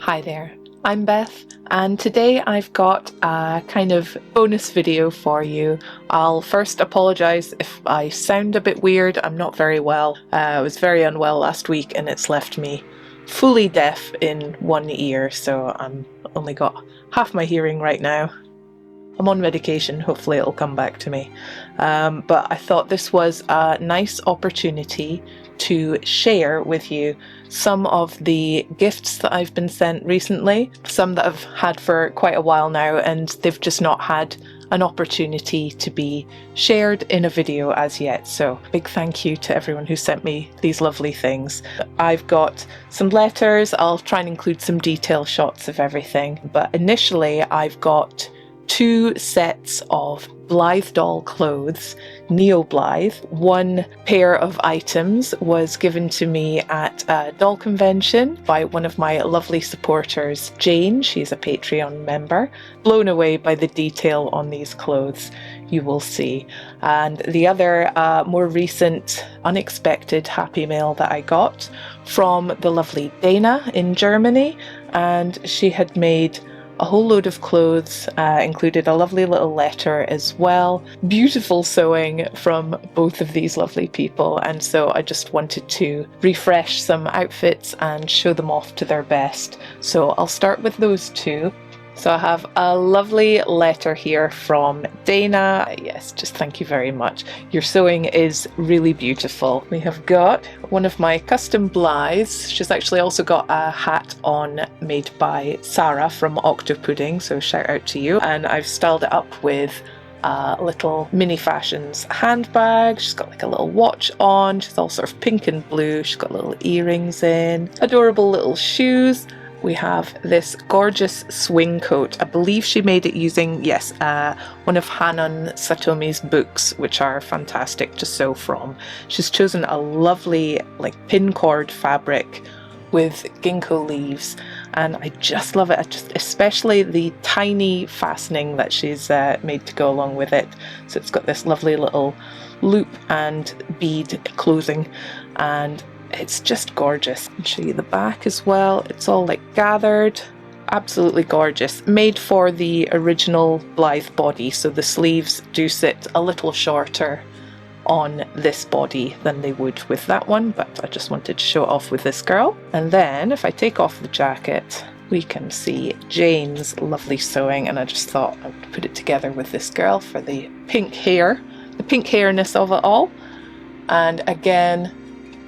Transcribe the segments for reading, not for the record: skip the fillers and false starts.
Hi there, I'm Beth, and today I've got a kind of bonus video for you. I'll first apologise if I sound a bit weird. I'm not very well. I was very unwell last week and it's left me fully deaf in one ear, so I'm only got half my hearing right now. I'm on medication, hopefully it'll come back to me. But I thought this was a nice opportunity to share with you some of the gifts that I've been sent recently, some that I've had for quite a while now, and they've just not had an opportunity to be shared in a video as yet. So big thank you to everyone who sent me these lovely things. I've got some letters. I'll try and include some detail shots of everything, but initially I've got 2 sets of Blythe doll clothes, Neo Blythe. One pair of items was given to me at a doll convention by one of my lovely supporters, Jane. She's a Patreon member. Blown away by the detail on these clothes, you will see. And the other more recent unexpected happy mail that I got from the lovely Dana in Germany, and she had made a whole load of clothes, included a lovely little letter as well. Beautiful sewing from both of these lovely people, and so I just wanted to refresh some outfits and show them off to their best. So I'll start with those 2. So I have a lovely letter here from Dana. Yes, just thank you very much. Your sewing is really beautiful. We have got one of my custom Blythes. She's actually also got a hat on made by Sarah from Octopudding, so shout out to you. And I've styled it up with a little Mini Fashions handbag. She's got like a little watch on. She's all sort of pink and blue. She's got little earrings in. Adorable little shoes. We have this gorgeous swing coat. I believe she made it using, yes, one of Hanan Satomi's books, which are fantastic to sew from. She's chosen a lovely like pin cord fabric with ginkgo leaves, and I just love it. Especially the tiny fastening that she's made to go along with it. So it's got this lovely little loop and bead closing, and it's just gorgeous. I'll show you the back as well. It's all like gathered. Absolutely gorgeous. Made for the original Blythe body, so the sleeves do sit a little shorter on this body than they would with that one, but I just wanted to show it off with this girl. And then if I take off the jacket, we can see Jane's lovely sewing, and I just thought I would put it together with this girl for the pink hair, the pink hairness of it all. And again,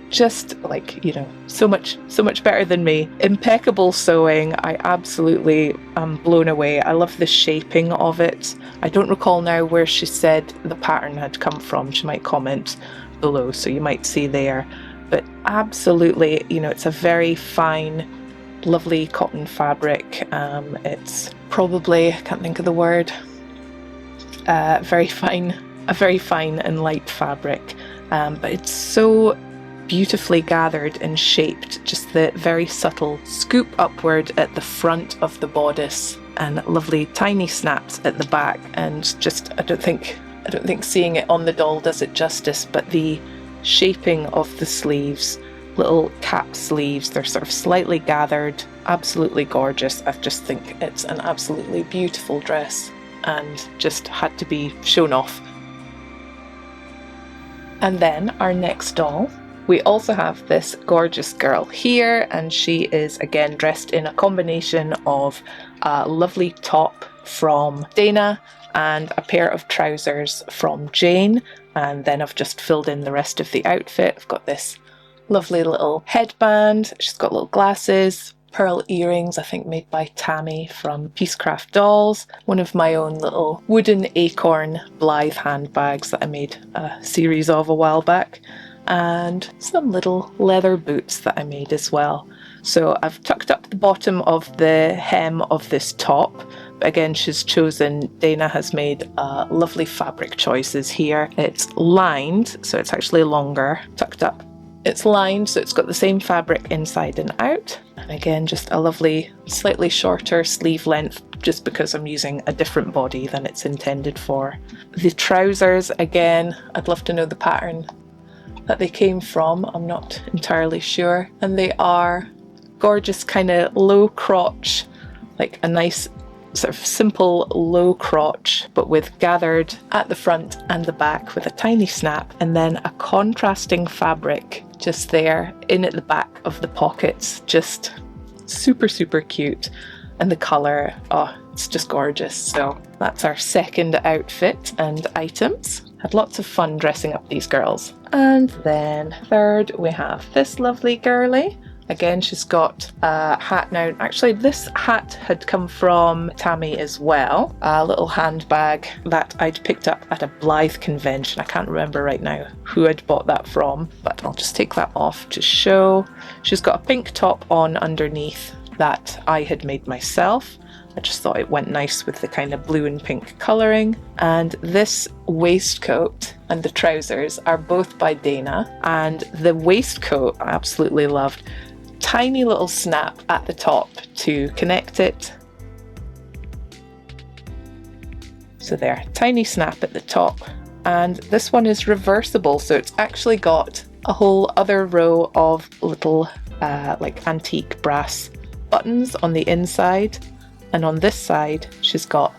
just like, you know, so much better than me. Impeccable sewing. I absolutely am blown away. I love the shaping of it. I don't recall now where she said the pattern had come from. She might comment below, so you might see there. But absolutely, you know, it's a very fine, lovely cotton fabric. It's probably, I can't think of the word, a very fine and light fabric. But it's so beautifully gathered and shaped, just the very subtle scoop upward at the front of the bodice and lovely tiny snaps at the back, and just I don't think seeing it on the doll does it justice, but the shaping of the sleeves, little cap sleeves, they're sort of slightly gathered, absolutely gorgeous. I just think it's an absolutely beautiful dress and just had to be shown off. And then our next doll, we also have this gorgeous girl here, and she is again dressed in a combination of a lovely top from Dana and a pair of trousers from Jane, and then I've just filled in the rest of the outfit. I've got this lovely little headband, she's got little glasses, pearl earrings, I think made by Tammy from Peacecraft Dolls, one of my own little wooden acorn Blythe handbags that I made a series of a while back, and some little leather boots that I made as well. So I've tucked up the bottom of the hem of this top. Again, Dana has made lovely fabric choices here. It's lined, so it's actually longer, tucked up. It's lined, so it's got the same fabric inside and out. And again, just a lovely, slightly shorter sleeve length, just because I'm using a different body than it's intended for. The trousers, again, I'd love to know the pattern that they came from. I'm not entirely sure. And they are gorgeous kind of low crotch, like a nice sort of simple low crotch, but with gathered at the front and the back with a tiny snap, and then a contrasting fabric just there in at the back of the pockets. Just super, super cute. And the colour, oh, it's just gorgeous. So that's our second outfit and items. Had lots of fun dressing up these girls. And then third, we have this lovely girlie. Again, she's got a hat now. Actually, this hat had come from Tammy as well. A little handbag that I'd picked up at a Blythe convention. I can't remember right now who I'd bought that from, but I'll just take that off to show. She's got a pink top on underneath that I had made myself. I just thought it went nice with the kind of blue and pink colouring. And this waistcoat and the trousers are both by Dana. And the waistcoat I absolutely loved. Tiny little snap at the top to connect it. So there, tiny snap at the top. And this one is reversible, so it's actually got a whole other row of little like antique brass buttons on the inside. And on this side, she's got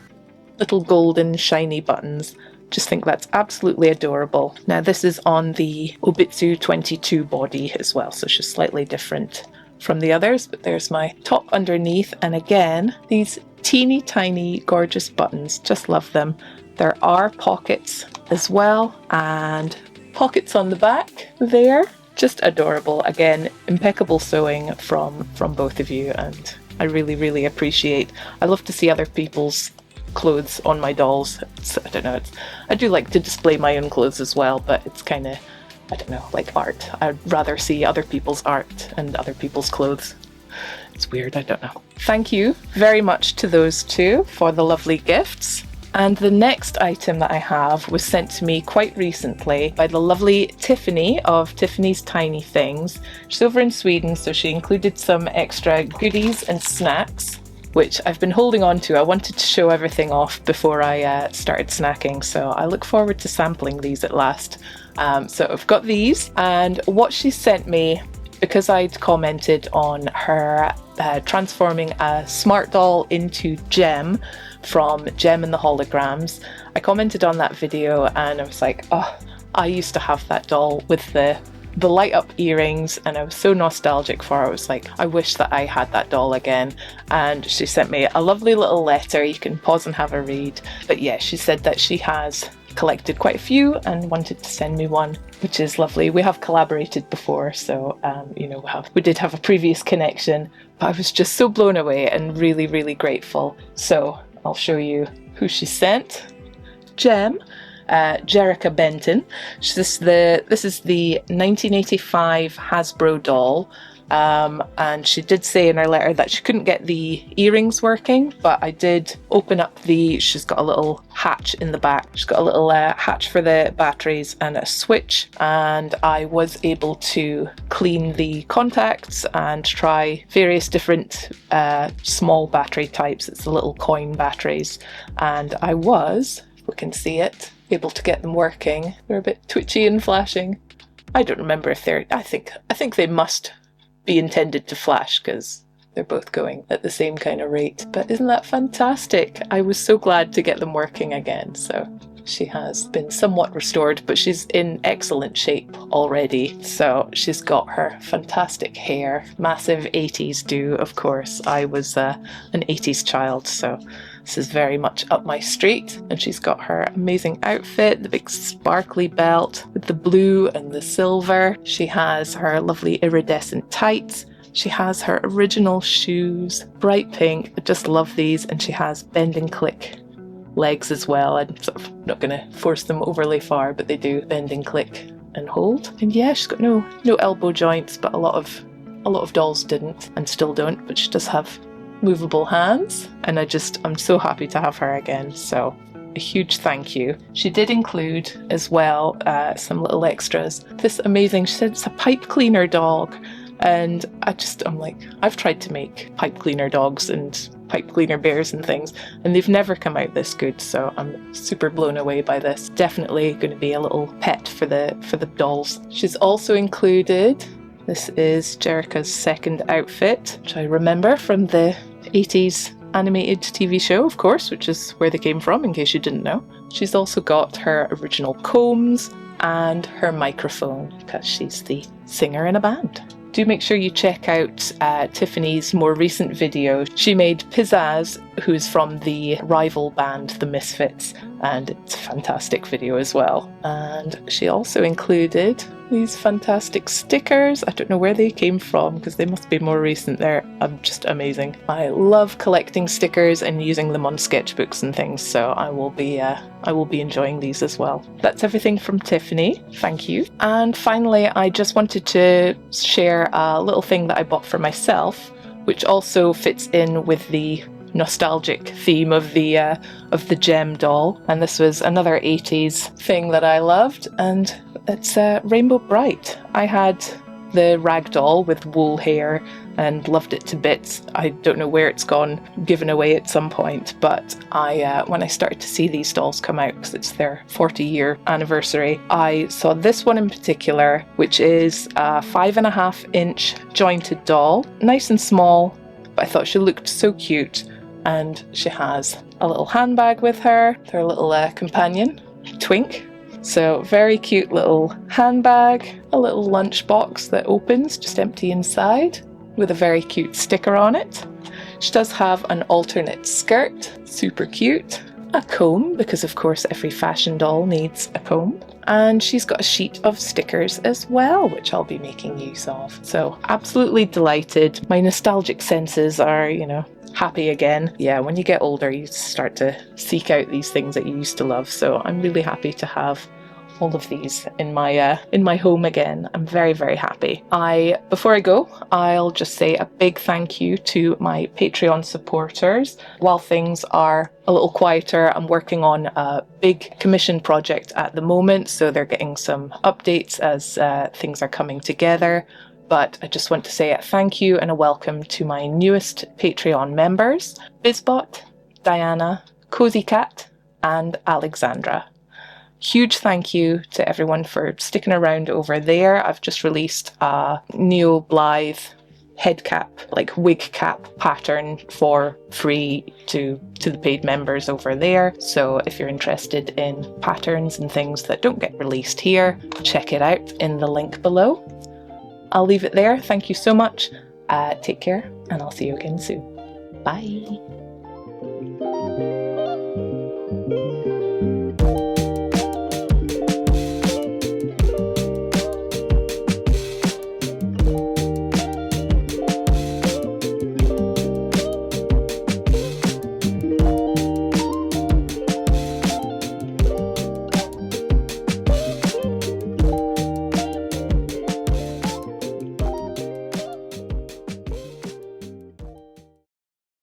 little golden shiny buttons. Just think that's absolutely adorable. Now this is on the Obitsu 22 body as well, so she's slightly different from the others, but there's my top underneath. And again, these teeny tiny gorgeous buttons, just love them. There are pockets as well, and pockets on the back there. Just adorable. Again, impeccable sewing from both of you, and I really, really appreciate. I love to see other people's clothes on my dolls. I don't know, I do like to display my own clothes as well, but it's kind of, I don't know, like art. I'd rather see other people's art and other people's clothes. It's weird, I don't know. Thank you very much to those two for the lovely gifts. And the next item that I have was sent to me quite recently by the lovely Tiffany of Tiffany's Tiny Things. She's over in Sweden, so she included some extra goodies and snacks, which I've been holding on to. I wanted to show everything off before I started snacking, so I look forward to sampling these at last. So I've got these, and what she sent me, because I'd commented on her transforming a smart doll into Gem from Gem and the Holograms. I commented on that video and I was like, oh, I used to have that doll with the light up earrings, and I was so nostalgic for her. I was like, I wish that I had that doll again. And she sent me a lovely little letter. You can pause and have a read. But yeah, she said that she has collected quite a few and wanted to send me one, which is lovely. We have collaborated before, so you know, we did have a previous connection, but I was just so blown away and really, really grateful. So I'll show you who she sent. Gem, Jerica Benton. This is the 1985 Hasbro doll. And she did say in her letter that she couldn't get the earrings working, but I did open up she's got a little hatch in the back. She's got a little hatch for the batteries and a switch, and I was able to clean the contacts and try various different small battery types. It's the little coin batteries, and I was, if we can see it, able to get them working. They're a bit twitchy and flashing. I don't remember if I think they must be intended to flash because they're both going at the same kind of rate. But isn't that fantastic? I was so glad to get them working again. So she has been somewhat restored, but she's in excellent shape already. So she's got her fantastic hair, massive 80s do, of course. I was an 80s child, so this is very much up my street. And she's got her amazing outfit, the big sparkly belt with the blue and the silver. She has her lovely iridescent tights. She has her original shoes, bright pink. I just love these. And she has bend and click legs as well. I'm sort of not going to force them overly far, but they do bend and click and hold. And yeah, she's got no elbow joints, but a lot of dolls didn't and still don't, but she does have movable hands, and I'm so happy to have her again. So a huge thank you. She did include as well some little extras. This amazing, she said it's a pipe cleaner dog, and I'm like, I've tried to make pipe cleaner dogs and pipe cleaner bears and things, and they've never come out this good, so I'm super blown away by this. Definitely going to be a little pet for the dolls. She's also included This is Jerica's second outfit, which I remember from the 80s animated TV show, of course, which is where they came from, in case you didn't know. She's also got her original combs and her microphone, because she's the singer in a band. Do make sure you check out Tiffany's more recent video. She made Pizzazz, who's from the rival band, The Misfits, and it's a fantastic video as well. And she also included these fantastic stickers. I don't know where they came from, because they must be more recent. They're just amazing. I love collecting stickers and using them on sketchbooks and things, so I will be enjoying these as well. That's everything from Tiffany. Thank you. And finally, I just wanted to share a little thing that I bought for myself, which also fits in with the nostalgic theme of the gem doll. And this was another 80s thing that I loved, and it's Rainbow Brite. I had the rag doll with wool hair and loved it to bits. I don't know where it's gone, given away at some point, but when I started to see these dolls come out, because it's their 40-year anniversary, I saw this one in particular, which is a 5.5-inch jointed doll. Nice and small, but I thought she looked so cute. And she has a little handbag with her little companion, Twink. So very cute little handbag, a little lunchbox that opens, just empty inside, with a very cute sticker on it. She does have an alternate skirt, super cute. A comb, because of course every fashion doll needs a comb. And she's got a sheet of stickers as well, which I'll be making use of. So absolutely delighted. My nostalgic senses are, happy again. Yeah, when you get older, you start to seek out these things that you used to love. So I'm really happy to have all of these in my home again. I'm very, very happy. Before I go, I'll just say a big thank you to my Patreon supporters. While things are a little quieter, I'm working on a big commission project at the moment, so they're getting some updates as things are coming together. But I just want to say a thank you and a welcome to my newest Patreon members, Bizbot, Diana, Cozy Cat, and Alexandra. Huge thank you to everyone for sticking around over there. I've just released a Neo Blythe head cap, like wig cap pattern for free to the paid members over there. So if you're interested in patterns and things that don't get released here, check it out in the link below. I'll leave it there. Thank you so much. Take care, and I'll see you again soon. Bye.